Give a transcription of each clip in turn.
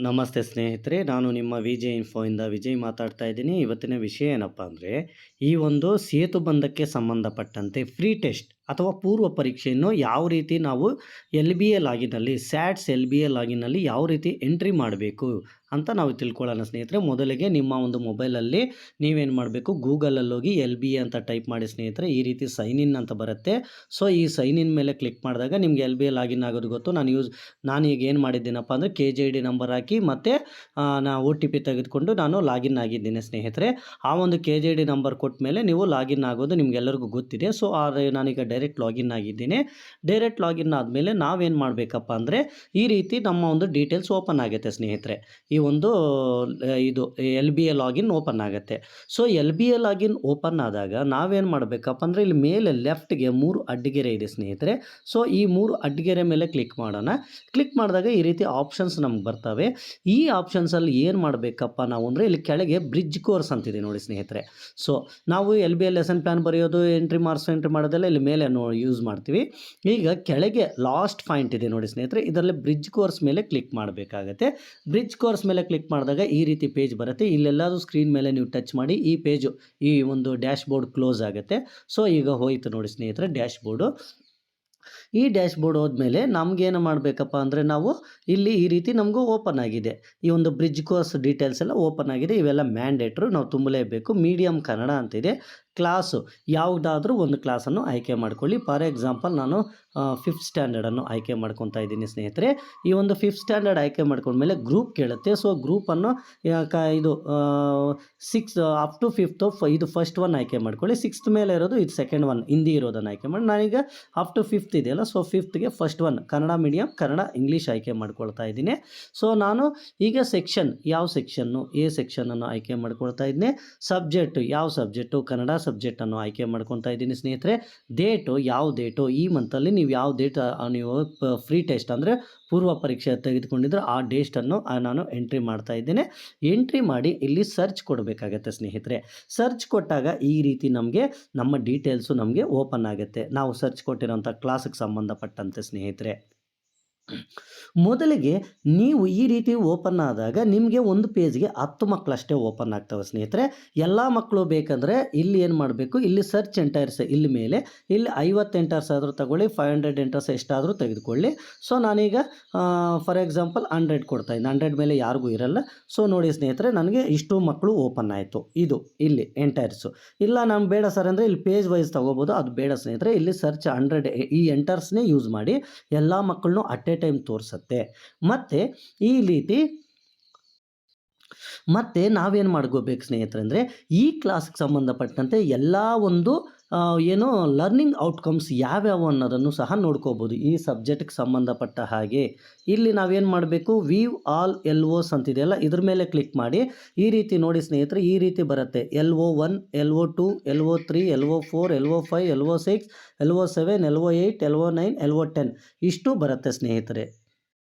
ನಮಸ್ತೆ ಸ್ನೇಹಿತರೆ, ನಾನು ನಿಮ್ಮ ವಿಜಯ್ ಇನ್ಫೋಯಿಂದ ವಿಜಯ್ ಮಾತಾಡ್ತಾ ಇದ್ದೀನಿ. ಇವತ್ತಿನ ವಿಷಯ ಏನಪ್ಪ ಅಂದರೆ, ಈ ಒಂದು ಸೇತುಬಂಧಕ್ಕೆ ಸಂಬಂಧಪಟ್ಟಂತೆ ಫ್ರೀ ಟೆಸ್ಟ್ ಅಥವಾ ಪೂರ್ವ ಪರೀಕ್ಷೆಯನ್ನು ಯಾವ ರೀತಿ ನಾವು ಎಲ್ ಬಿ ಎ ಲಾಗಿನಲ್ಲಿ ಸ್ಯಾಟ್ಸ್ ಎಲ್ ಬಿ ಎ ಲಾಗಿನಲ್ಲಿ ಯಾವ ರೀತಿ ಎಂಟ್ರಿ ಮಾಡಬೇಕು ಅಂತ ನಾವು ತಿಳ್ಕೊಳ್ಳೋಣ ಸ್ನೇಹಿತರೆ. ಮೊದಲಿಗೆ ನಿಮ್ಮ ಒಂದು ಮೊಬೈಲಲ್ಲಿ ನೀವೇನು ಮಾಡಬೇಕು, ಗೂಗಲಲ್ಲಿ ಹೋಗಿ ಎಲ್ ಬಿ ಎ ಅಂತ ಟೈಪ್ ಮಾಡಿ ಸ್ನೇಹಿತರೆ. ಈ ರೀತಿ ಸೈನ್ ಇನ್ ಅಂತ ಬರುತ್ತೆ. ಸೊ ಈ ಸೈನ್ ಇನ್ ಮೇಲೆ ಕ್ಲಿಕ್ ಮಾಡಿದಾಗ ನಿಮಗೆ ಎಲ್ ಬಿ ಎ ಲಾಗಿನ್ ಆಗೋದು ಗೊತ್ತು. ನಾನು ಈಗ ಏನು ಮಾಡಿದ್ದೀನಪ್ಪ ಅಂದರೆ KJID ನಂಬರ್ ಹಾಕಿ ಮತ್ತು OTP ತೆಗೆದುಕೊಂಡು ನಾನು ಲಾಗಿನ್ ಆಗಿದ್ದೀನಿ ಸ್ನೇಹಿತರೆ. ಆ ಒಂದು KJID ನಂಬರ್ ಕೊಟ್ಟ ಮೇಲೆ ನೀವು ಲಾಗಿನ್ ಆಗೋದು ನಿಮಗೆಲ್ಲರಿಗೂ ಗೊತ್ತಿದೆ. ಸೊ ನಾನೀಗ ಡೈರೆಕ್ಟ್ ಲಾಗಿನ್ ಆಗಿದ್ದೀನಿ. ಡೈರೆಕ್ಟ್ ಲಾಗಿನ್ ಆದಮೇಲೆ ನಾವೇನು ಮಾಡಬೇಕಪ್ಪ ಅಂದರೆ, ಈ ರೀತಿ ನಮ್ಮ ಒಂದು ಡೀಟೇಲ್ಸ್ ಓಪನ್ ಆಗುತ್ತೆ ಸ್ನೇಹಿತರೆ. ಈ ಒಂದು ಇದು L B A login open ಆಗುತ್ತೆ. So L B A login open ಆದಾಗ ನಾವೇನು ಮಾಡಬೇಕಪ್ಪ ಅಂದರೆ, ಇಲ್ಲಿ ಮೇಲೆ ಲೆಫ್ಟ್ಗೆ 3 ಅಡ್ಡಗೆರೆ ಇದೆ ಸ್ನೇಹಿತರೆ. ಸೊ ಈ 3 ಅಡ್ಡಗೆರೆ ಮೇಲೆ ಕ್ಲಿಕ್ ಮಾಡೋಣ. ಕ್ಲಿಕ್ ಮಾಡಿದಾಗ ಈ ರೀತಿ ಆಪ್ಷನ್ಸ್ ನಮ್ಗೆ ಬರ್ತವೆ. ಈ ಆಪ್ಷನ್ಸಲ್ಲಿ ಏನು ಮಾಡಬೇಕಪ್ಪ ನಾವು ಅಂದರೆ, ಇಲ್ಲಿ ಕೆಳಗೆ ಬ್ರಿಡ್ಜ್ ಕೋರ್ಸ್ ಅಂತಿದೆ ನೋಡಿ ಸ್ನೇಹಿತರೆ. ಸೊ ನಾವು L B A lesson plan ಬರೆಯೋದು, ಎಂಟ್ರಿ ಮಾಡೋದೆಲ್ಲ ಇಲ್ಲಿ ಮೇಲೆ ಯೂಸ್ ಮಾಡ್ತೀವಿ. ಈಗ ಕೆಳಗೆ ಲಾಸ್ಟ್ ಪಾಯಿಂಟ್ ಇದೆ ನೋಡಿ ಸ್ನೇಹಿತರೆ, ಇದರಲ್ಲಿ ಬ್ರಿಡ್ಜ್ ಕೋರ್ಸ್ ಮೇಲೆ ಕ್ಲಿಕ್ ಮಾಡಬೇಕಾಗತ್ತೆ. ಬ್ರಿಡ್ಜ್ ಕೋರ್ಸ್ ಮೇಲೆ ಕ್ಲಿಕ್ ಮಾಡಿದಾಗ ಈ ರೀತಿ ಪೇಜ್ ಬರುತ್ತೆ. ಇಲ್ಲೆಲ್ಲರೂ ಸ್ಕ್ರೀನ್ ಮೇಲೆ ನೀವು ಟಚ್ ಮಾಡಿ ಈ ಪೇಜು, ಈ ಒಂದು ಡ್ಯಾಶ್ ಬೋರ್ಡ್ ಕ್ಲೋಸ್ ಆಗುತ್ತೆ. ಸೊ ಈಗ ಹೋಯಿತು ನೋಡಿ ಸ್ನೇಹಿತರೆ ಡ್ಯಾಶ್ ಬೋರ್ಡು. ಈ ಡ್ಯಾಶ್ ಬೋರ್ಡ್ ಹೋದ್ಮೇಲೆ ನಮಗೇನು ಮಾಡಬೇಕಪ್ಪ ಅಂದರೆ, ನಾವು ಇಲ್ಲಿ ಈ ರೀತಿ ನಮಗೂ ಓಪನ್ ಆಗಿದೆ. ಈ ಒಂದು ಬ್ರಿಡ್ಜ್ ಕೋರ್ಸ್ ಡೀಟೇಲ್ಸ್ ಎಲ್ಲ ಓಪನ್ ಆಗಿದೆ. ಇವೆಲ್ಲ ಮ್ಯಾಂಡೇಟ್ರು, ನಾವು ತುಂಬಲೇಬೇಕು. ಮೀಡಿಯಮ್ ಕನ್ನಡ ಅಂತಿದೆ. ಕ್ಲಾಸು ಯಾವುದಾದ್ರೂ ಒಂದು ಕ್ಲಾಸನ್ನು ಆಯ್ಕೆ ಮಾಡ್ಕೊಳ್ಳಿ. ಫಾರ್ ಎಕ್ಸಾಂಪಲ್ ನಾನು 5th ಸ್ಟ್ಯಾಂಡರ್ಡನ್ನು ಆಯ್ಕೆ ಮಾಡ್ಕೊತಾ ಇದ್ದೀನಿ ಸ್ನೇಹಿತರೆ. ಈ ಒಂದು 5th ಸ್ಟ್ಯಾಂಡರ್ಡ್ ಆಯ್ಕೆ ಮಾಡ್ಕೊಂಡ್ಮೇಲೆ ಗ್ರೂಪ್ ಕೇಳುತ್ತೆ. ಸೊ ಗ್ರೂಪನ್ನು ಇದು 6 ಅಪ್ ಟು 5th ಇದು ಫಸ್ಟ್ ಒನ್ ಆಯ್ಕೆ ಮಾಡ್ಕೊಳ್ಳಿ. 6th ಮೇಲೆ ಇರೋದು ಇದು ಸೆಕೆಂಡ್ ಒನ್, ಹಿಂದಿ ಇರೋದನ್ನು ಆಯ್ಕೆ ಮಾಡಿ. ನಾನೀಗ ಅಪ್ ಟು 5th ಇದೆಯಲ್ಲ, ಸೊ 5thಗೆ first one Kannada medium, Kannada English ಆಯ್ಕೆ ಮಾಡ್ಕೊಳ್ತಾ ಇದ್ದೀನಿ. ಸೊ ನಾನು ಈಗ ಸೆಕ್ಷನ್, ಯಾವ ಸೆಕ್ಷನ್ನು, ಎ ಸೆಕ್ಷನನ್ನು ಆಯ್ಕೆ ಮಾಡ್ಕೊಳ್ತಾ ಇದ್ದೀನಿ. ಸಬ್ಜೆಕ್ಟು, ಯಾವ ಸಬ್ಜೆಕ್ಟು, ಕನ್ನಡ ಸಬ್ಜೆಕ್ಟನ್ನು ಆಯ್ಕೆ ಮಾಡ್ಕೊತಾ ಇದ್ದೀನಿ ಸ್ನೇಹಿತರೆ. ಡೇಟು, ಯಾವ ಡೇಟು, ಈ ಮಂತಲ್ಲಿ ನೀವು ಯಾವ ಡೇಟ್ ನೀವು ಫ್ರೀ ಟೆಸ್ಟ್ ಅಂದರೆ ಪೂರ್ವ ಪರೀಕ್ಷೆ ತೆಗೆದುಕೊಂಡಿದ್ರೆ ಆ ಡೇಟನ್ನು ನಾನು ಎಂಟ್ರಿ ಮಾಡ್ತಾ ಇದ್ದೇನೆ. ಎಂಟ್ರಿ ಮಾಡಿ ಇಲ್ಲಿ ಸರ್ಚ್ ಕೊಡಬೇಕಾಗತ್ತೆ ಸ್ನೇಹಿತರೆ. ಸರ್ಚ್ ಕೊಟ್ಟಾಗ ಈ ರೀತಿ ನಮಗೆ ನಮ್ಮ ಡೀಟೇಲ್ಸು ನಮಗೆ ಓಪನ್ ಆಗುತ್ತೆ, ನಾವು ಸರ್ಚ್ ಕೊಟ್ಟಿರೋಂಥ ಕ್ಲಾಸಿಗೆ ಸಂಬಂಧಪಟ್ಟಂತೆ ಸ್ನೇಹಿತರೆ. ಮೊದಲಿಗೆ ನೀವು ಈ ರೀತಿ ಓಪನ್ ಆದಾಗ ನಿಮಗೆ ಒಂದು ಪೇಜ್ಗೆ 10 ಮಕ್ಕಳಷ್ಟೇ ಓಪನ್ ಆಗ್ತವೆ ಸ್ನೇಹಿತರೆ. ಎಲ್ಲ ಮಕ್ಕಳು ಬೇಕಂದರೆ ಇಲ್ಲಿ ಏನು ಮಾಡಬೇಕು, ಇಲ್ಲಿ ಸರ್ಚ್ ಎಂಟರ್ಸ್ ಇಲ್ಲಿ ಮೇಲೆ, ಇಲ್ಲಿ 50 ಎಂಟರ್ಸ್ ಆದರೂ ತಗೊಳ್ಳಿ, 500 ಎಂಟರ್ಸ್ ಎಷ್ಟಾದರೂ ತೆಗೆದುಕೊಳ್ಳಿ. ಸೊ ನಾನೀಗ ಫಾರ್ ಎಕ್ಸಾಂಪಲ್ 100 ಕೊಡ್ತಾಯಿದ್ದೀನಿ. 100 ಮೇಲೆ ಯಾರಿಗೂ ಇರಲ್ಲ. ಸೊ ನೋಡಿ ಸ್ನೇಹಿತರೆ, ನನಗೆ ಇಷ್ಟು ಮಕ್ಕಳು ಓಪನ್ ಆಯಿತು. ಇದು ಇಲ್ಲಿ ಎಂಟರ್ಸು. ಇಲ್ಲ ನಾನು ಬೇಡ ಸರ್ ಅಂದರೆ ಇಲ್ಲಿ ಪೇಜ್ ವೈಸ್ ತೊಗೋಬೋದು, ಅದು ಬೇಡ ಸ್ನೇಹಿತರೆ. ಇಲ್ಲಿ ಸರ್ಚ್ 100 ಈ ಎಂಟರ್ಸ್ನೇ ಯೂಸ್ ಮಾಡಿ ಎಲ್ಲ ಮಕ್ಕಳನ್ನೂ ಅಟ್ ಎ ಟೈಮ್ ತೋರಿಸುತ್ತೆ. ಮತ್ತು ಈ ರೀತಿ ಮತ್ತು ನಾವೇನು ಮಾಡ್ಕೋಬೇಕು ಸ್ನೇಹಿತರೆ ಅಂದರೆ, ಈ ಕ್ಲಾಸ್ಗೆ ಸಂಬಂಧಪಟ್ಟಂತೆ ಎಲ್ಲ ಒಂದು ಏನು ಲರ್ನಿಂಗ್ ಔಟ್ಕಮ್ಸ್ ಯಾವ್ಯಾವು ಅನ್ನೋದನ್ನು ಸಹ ನೋಡ್ಕೋಬೋದು. ಈ ಸಬ್ಜೆಕ್ಟ್ಗೆ ಸಂಬಂಧಪಟ್ಟ ಹಾಗೆ ಇಲ್ಲಿ ನಾವೇನು ಮಾಡಬೇಕು, ವೀವ್ ಆಲ್ LOs ಅಂತಿದೆಯಲ್ಲ, ಇದ್ರ ಮೇಲೆ ಕ್ಲಿಕ್ ಮಾಡಿ. ಈ ರೀತಿ ನೋಡಿ ಸ್ನೇಹಿತರೆ, ಈ ರೀತಿ ಬರುತ್ತೆ. LO1, LO2, LO3, LO4, LO5, LO6, LO7, LO8, LO9, LO10 ಇಷ್ಟು ಬರುತ್ತೆ ಸ್ನೇಹಿತರೆ.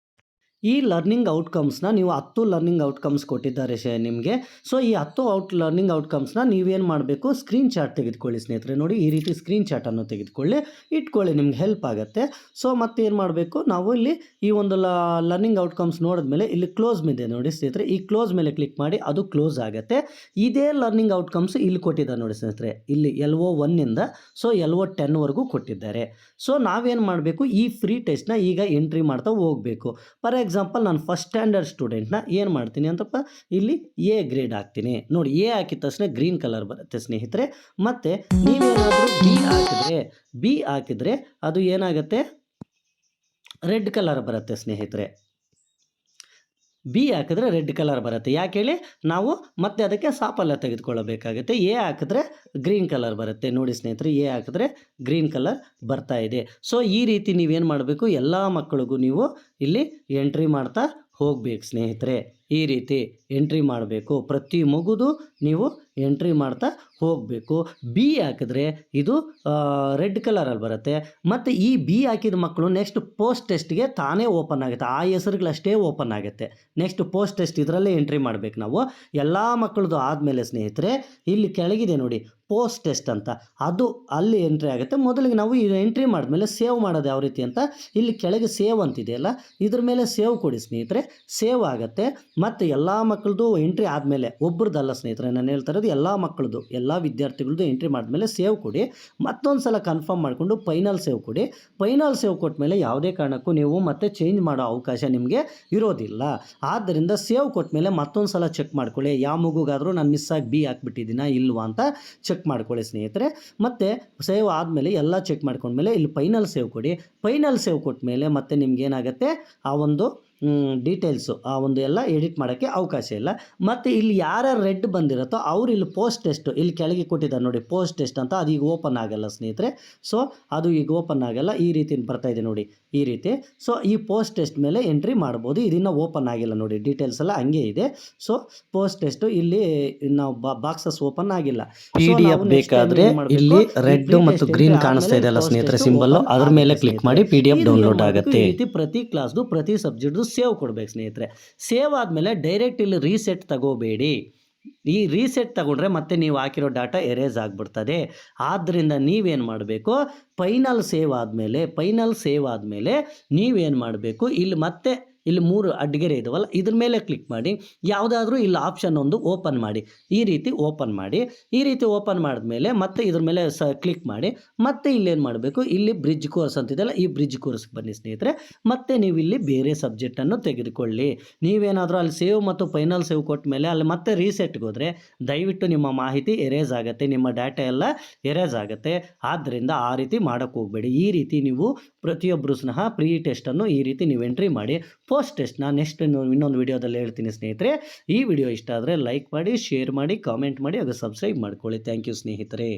ಈ ಲರ್ನಿಂಗ್ ಔಟ್ಕಮ್ಸ್ನ ನೀವು 10 ಲರ್ನಿಂಗ್ ಔಟ್ಕಮ್ಸ್ ಕೊಟ್ಟಿದ್ದಾರೆ ನಿಮಗೆ. ಸೊ ಈ 10 ಲರ್ನಿಂಗ್ ಔಟ್ಕಮ್ಸ್ನ ನೀವೇನು ಮಾಡಬೇಕು, ಸ್ಕ್ರೀನ್ ಶಾಟ್ ತೆಗೆದುಕೊಳ್ಳಿ ಸ್ನೇಹಿತರೆ. ನೋಡಿ ಈ ರೀತಿ ಸ್ಕ್ರೀನ್ ಶಾಟನ್ನು ತೆಗೆದುಕೊಳ್ಳಿ, ಇಟ್ಕೊಳ್ಳಿ, ನಿಮ್ಗೆ ಹೆಲ್ಪ್ ಆಗುತ್ತೆ. ಸೊ ಮತ್ತೆ ಏನು ಮಾಡಬೇಕು, ನಾವು ಇಲ್ಲಿ ಈ ಒಂದು ಲರ್ನಿಂಗ್ ಔಟ್ಕಮ್ಸ್ ನೋಡಿದ್ಮೇಲೆ ಇಲ್ಲಿ ಕ್ಲೋಸ್ ಇದೆ ನೋಡಿ ಸ್ನೇಹಿತರೆ. ಈ ಕ್ಲೋಸ್ ಮೇಲೆ ಕ್ಲಿಕ್ ಮಾಡಿ, ಅದು ಕ್ಲೋಸ್ ಆಗುತ್ತೆ. ಇದೇ ಲರ್ನಿಂಗ್ ಔಟ್ಕಮ್ಸ್ ಇಲ್ಲಿ ಕೊಟ್ಟಿದ್ದಾರೆ ನೋಡಿ ಸ್ನೇಹಿತರೆ. ಇಲ್ಲಿ LO1ಇಂದ ಸೊ LO10ವರೆಗೂ ಕೊಟ್ಟಿದ್ದಾರೆ. ಸೊ ನಾವೇನು ಮಾಡಬೇಕು, ಈ ಫ್ರೀ ಟೆಸ್ಟ್ನ ಈಗ ಎಂಟ್ರಿ ಮಾಡ್ತಾ ಹೋಗಬೇಕು. ಫಾರ್ ಎಕ್ಸಾಂಪಲ್ ನಾನು ಫಸ್ಟ್ ಸ್ಟ್ಯಾಂಡರ್ಡ್ ಸ್ಟೂಡೆಂಟ್ನ ಏನು ಮಾಡ್ತೀನಿ ಅಂತಪ್ಪ, ಇಲ್ಲಿ ಎ ಗ್ರೇಡ್ ಹಾಕ್ತೀನಿ. ನೋಡಿ ಎ ಹಾಕಿದ ತಕ್ಷಣ ಗ್ರೀನ್ ಕಲರ್ ಬರುತ್ತೆ ಸ್ನೇಹಿತರೆ. ಮತ್ತು ನೀವೇನಾದರೂ ಬಿ ಹಾಕಿದರೆ ಅದು ಏನಾಗುತ್ತೆ, ರೆಡ್ ಕಲರ್ ಬರುತ್ತೆ ಸ್ನೇಹಿತರೆ. ಬಿ ಹಾಕಿದ್ರೆ ರೆಡ್ ಕಲರ್ ಬರುತ್ತೆ. ಯಾಕೆ ಹೇಳಿ, ನಾವು ಮತ್ತೆ ಅದಕ್ಕೆ ಸಾಪಲ್ಲ ತೆಗೆದುಕೊಳ್ಳಬೇಕಾಗುತ್ತೆ. ಎ ಹಾಕಿದ್ರೆ ಗ್ರೀನ್ ಕಲರ್ ಬರುತ್ತೆ. ನೋಡಿ ಸ್ನೇಹಿತರೆ, ಎ ಹಾಕಿದ್ರೆ ಗ್ರೀನ್ ಕಲರ್ ಬರ್ತಾ ಇದೆ. ಸೊ ಈ ರೀತಿ ನೀವೇನು ಮಾಡಬೇಕು, ಎಲ್ಲ ಮಕ್ಕಳಿಗೂ ನೀವು ಇಲ್ಲಿ ಎಂಟ್ರಿ ಮಾಡ್ತಾ ಹೋಗಬೇಕು ಸ್ನೇಹಿತರೆ. ಈ ರೀತಿ ಎಂಟ್ರಿ ಮಾಡಬೇಕು. ಪ್ರತಿ ಮಗುದು ನೀವು ಎಂಟ್ರಿ ಮಾಡ್ತಾ ಹೋಗಬೇಕು. ಬಿ ಹಾಕಿದ್ರೆ ಇದು ರೆಡ್ ಕಲರಲ್ಲಿ ಬರುತ್ತೆ. ಮತ್ತು ಈ ಬಿ ಹಾಕಿದ ಮಕ್ಕಳು ನೆಕ್ಸ್ಟ್ ಪೋಸ್ಟ್ ಟೆಸ್ಟ್ಗೆ ತಾನೇ ಓಪನ್ ಆಗುತ್ತೆ. ಆ ಹೆಸರುಗಳಷ್ಟೇ ಓಪನ್ ಆಗುತ್ತೆ. ನೆಕ್ಸ್ಟ್ ಪೋಸ್ಟ್ ಟೆಸ್ಟ್ ಇದರಲ್ಲೇ ಎಂಟ್ರಿ ಮಾಡಬೇಕು ನಾವು. ಎಲ್ಲ ಮಕ್ಕಳದು ಆದಮೇಲೆ ಸ್ನೇಹಿತರೆ ಇಲ್ಲಿ ಕೆಳಗಿದೆ ನೋಡಿ ಪೋಸ್ಟ್ ಟೆಸ್ಟ್ ಅಂತ, ಅದು ಅಲ್ಲಿ ಎಂಟ್ರಿ ಆಗುತ್ತೆ. ಮೊದಲಿಗೆ ನಾವು ಇದು ಎಂಟ್ರಿ ಮಾಡಿದ್ಮೇಲೆ ಸೇವ್ ಮಾಡೋದು ಯಾವ ರೀತಿ ಅಂತ ಇಲ್ಲಿ ಕೆಳಗೆ ಸೇವ್ ಅಂತಿದೆಯಲ್ಲ, ಇದ್ರ ಮೇಲೆ ಸೇವ್ ಕೊಡಿ ಸ್ನೇಹಿತರೆ. ಸೇವ್ ಆಗುತ್ತೆ. ಮತ್ತು ಎಲ್ಲ ಮಕ್ಕಳದು ಎಂಟ್ರಿ ಆದಮೇಲೆ ಒಬ್ರದ್ದಲ್ಲ ಸ್ನೇಹಿತರೆ, ನಾನು ಹೇಳ್ತಾ ಇರೋದು ಎಲ್ಲ ಮಕ್ಕಳದು, ಎಲ್ಲ ವಿದ್ಯಾರ್ಥಿಗಳದ್ದು ಎಂಟ್ರಿ ಮಾಡಿದ್ಮೇಲೆ ಸೇವ್ ಕೊಡಿ. ಮತ್ತೊಂದು ಸಲ ಕನ್ಫರ್ಮ್ ಮಾಡಿಕೊಂಡು ಫೈನಲ್ ಸೇವ್ ಕೊಡಿ. ಫೈನಲ್ ಸೇವ್ ಕೊಟ್ಟಮೇಲೆ ಯಾವುದೇ ಕಾರಣಕ್ಕೂ ನೀವು ಮತ್ತೆ ಚೇಂಜ್ ಮಾಡೋ ಅವಕಾಶ ನಿಮಗೆ ಇರೋದಿಲ್ಲ. ಆದ್ದರಿಂದ ಸೇವ್ ಕೊಟ್ಟಮೇಲೆ ಮತ್ತೊಂದು ಸಲ ಚೆಕ್ ಮಾಡ್ಕೊಳ್ಳಿ, ಯಾವ ಮಗುಗಾದರೂ ನಾನು ಮಿಸ್ ಆಗಿ ಬಿ ಹಾಕ್ಬಿಟ್ಟಿದ್ದೀನಾ ಇಲ್ವಾ ಅಂತ ಚೆಕ್ ಮಾಡ್ಕೊಳ್ಳಿ ಸ್ನೇಹಿತರೆ. ಮತ್ತು ಸೇವ್ ಆದಮೇಲೆ ಎಲ್ಲ ಚೆಕ್ ಮಾಡ್ಕೊಂಡ್ಮೇಲೆ ಇಲ್ಲಿ ಫೈನಲ್ ಸೇವ್ ಕೊಡಿ. ಫೈನಲ್ ಸೇವ್ ಕೊಟ್ಟಮೇಲೆ ಮತ್ತೆ ನಿಮ್ಗೆ ಏನಾಗುತ್ತೆ ಆ ಒಂದು ಡೀಟೇಲ್ಸು ಆ ಒಂದು ಎಲ್ಲ ಎಡಿಟ್ ಮಾಡೋಕ್ಕೆ ಅವಕಾಶ ಇಲ್ಲ. ಮತ್ತು ಇಲ್ಲಿ ಯಾರ್ಯಾರು ರೆಡ್ ಬಂದಿರುತ್ತೋ ಅವ್ರು ಇಲ್ಲಿ ಪೋಸ್ಟ್ ಟೆಸ್ಟ್ ಇಲ್ಲಿ ಕೆಳಗೆ ಕೊಟ್ಟಿದ್ದಾರೆ ನೋಡಿ ಪೋಸ್ಟ್ ಟೆಸ್ಟ್ ಅಂತ, ಅದು ಈಗ ಓಪನ್ ಆಗಲ್ಲ ಸ್ನೇಹಿತರೆ. ಸೊ ಅದು ಈಗ ಓಪನ್ ಆಗಲ್ಲ, ಈ ರೀತಿ ಬರ್ತಾ ಇದೆ ನೋಡಿ ಈ ರೀತಿ. ಸೊ ಈ ಪೋಸ್ಟ್ ಟೆಸ್ಟ್ ಮೇಲೆ ಎಂಟ್ರಿ ಮಾಡ್ಬೋದು. ಇದನ್ನು ಓಪನ್ ಆಗಿಲ್ಲ ನೋಡಿ, ಡೀಟೇಲ್ಸ್ ಎಲ್ಲ ಹಂಗೆ ಇದೆ. ಸೊ ಪೋಸ್ಟ್ ಟೆಸ್ಟ್ ಇಲ್ಲಿ ನಾವು ಬಾಕ್ಸಸ್ ಓಪನ್ ಆಗಿಲ್ಲ. PDF ಬೇಕಾದ್ರೆ ಇಲ್ಲಿ ರೆಡ್ ಮತ್ತು ಗ್ರೀನ್ ಕಾಣಿಸ್ತಾ ಇದೆಯಲ್ಲ ಸ್ನೇಹಿತರೆ ಸಿಂಬಲ್, ಅದ್ರ ಮೇಲೆ ಕ್ಲಿಕ್ ಮಾಡಿ PDF ಡೌನ್ಲೋಡ್ ಆಗುತ್ತೆ. ಈ ರೀತಿ ಪ್ರತಿ ಕ್ಲಾಸ್ದು ಪ್ರತಿ ಸಬ್ಜೆಕ್ಟ್ದು ಸೇವ್ ಕೊಡ್ಬೇಕು ಸ್ನೇಹಿತರೆ. ಸೇವ್ ಆದಮೇಲೆ ಡೈರೆಕ್ಟ್ ಇಲ್ಲಿ ರೀಸೆಟ್ ತಗೋಬೇಡಿ. ಈ ರೀಸೆಟ್ ತಗೊಂಡ್ರೆ ಮತ್ತೆ ನೀವು ಹಾಕಿರೋ ಡಾಟಾ ಎರೇಸ್ ಆಗಿಬಿಡ್ತದೆ. ಆದ್ದರಿಂದ ನೀವೇನು ಮಾಡಬೇಕು, ಫೈನಲ್ ಸೇವ್ ಆದಮೇಲೆ ನೀವೇನು ಮಾಡಬೇಕು, ಇಲ್ಲಿ ಮತ್ತೆ ಇಲ್ಲಿ 3 ಅಡ್ಗೆರೆ ಇದಾವಲ್ಲ ಇದ್ರ ಮೇಲೆ ಕ್ಲಿಕ್ ಮಾಡಿ, ಯಾವುದಾದ್ರೂ ಇಲ್ಲಿ ಆಪ್ಷನ್ ಒಂದು ಓಪನ್ ಮಾಡಿ. ಈ ರೀತಿ ಓಪನ್ ಮಾಡಿ. ಈ ರೀತಿ ಓಪನ್ ಮಾಡಿದ್ಮೇಲೆ ಮತ್ತೆ ಇದ್ರ ಮೇಲೆ ಕ್ಲಿಕ್ ಮಾಡಿ. ಮತ್ತೆ ಇಲ್ಲೇನು ಮಾಡಬೇಕು, ಇಲ್ಲಿ ಬ್ರಿಡ್ಜ್ ಕೋರ್ಸ್ ಅಂತಿದೆಯಲ್ಲ ಈ ಬ್ರಿಡ್ಜ್ ಕೋರ್ಸ್ಗೆ ಬನ್ನಿ ಸ್ನೇಹಿತರೆ. ಮತ್ತೆ ನೀವು ಇಲ್ಲಿ ಬೇರೆ ಸಬ್ಜೆಕ್ಟನ್ನು ತೆಗೆದುಕೊಳ್ಳಿ. ನೀವೇನಾದರೂ ಅಲ್ಲಿ ಸೇವ್ ಮತ್ತು ಫೈನಲ್ ಸೇವ್ ಕೊಟ್ಟ ಮೇಲೆ ಅಲ್ಲಿ ಮತ್ತೆ ರೀಸೆಟ್ಗೆ ಹೋದರೆ ದಯವಿಟ್ಟು ನಿಮ್ಮ ಮಾಹಿತಿ ಎರೇಸ್ ಆಗುತ್ತೆ, ನಿಮ್ಮ ಡಾಟಾ ಎಲ್ಲ ಎರೇಸ್ ಆಗುತ್ತೆ. ಆದ್ದರಿಂದ ಆ ರೀತಿ ಮಾಡೋಕ್ಕೆ ಹೋಗಬೇಡಿ. ಈ ರೀತಿ ನೀವು ಪ್ರತಿಯೊಬ್ಬರು ಸಹ ಪ್ರೀ ಟೆಸ್ಟನ್ನು ಈ ರೀತಿ ನೀವು ಎಂಟ್ರಿ ಮಾಡಿ. ಪೋಸ್ಟ್ ಟೆಸ್ಟ್ನ ನೆಕ್ಸ್ಟ್ ಇನ್ನೊಂದು ವಿಡಿಯೋದಲ್ಲಿ ಹೇಳ್ತೀನಿ ಸ್ನೇಹಿತರೆ. ಈ ವಿಡಿಯೋ ಇಷ್ಟ ಆದರೆ ಲೈಕ್ ಮಾಡಿ, ಶೇರ್ ಮಾಡಿ, ಕಾಮೆಂಟ್ ಮಾಡಿ ಹಾಗೂ ಸಬ್ಸ್ಕ್ರೈಬ್ ಮಾಡ್ಕೊಳ್ಳಿ. ಥ್ಯಾಂಕ್ ಯು ಸ್ನೇಹಿತರೆ.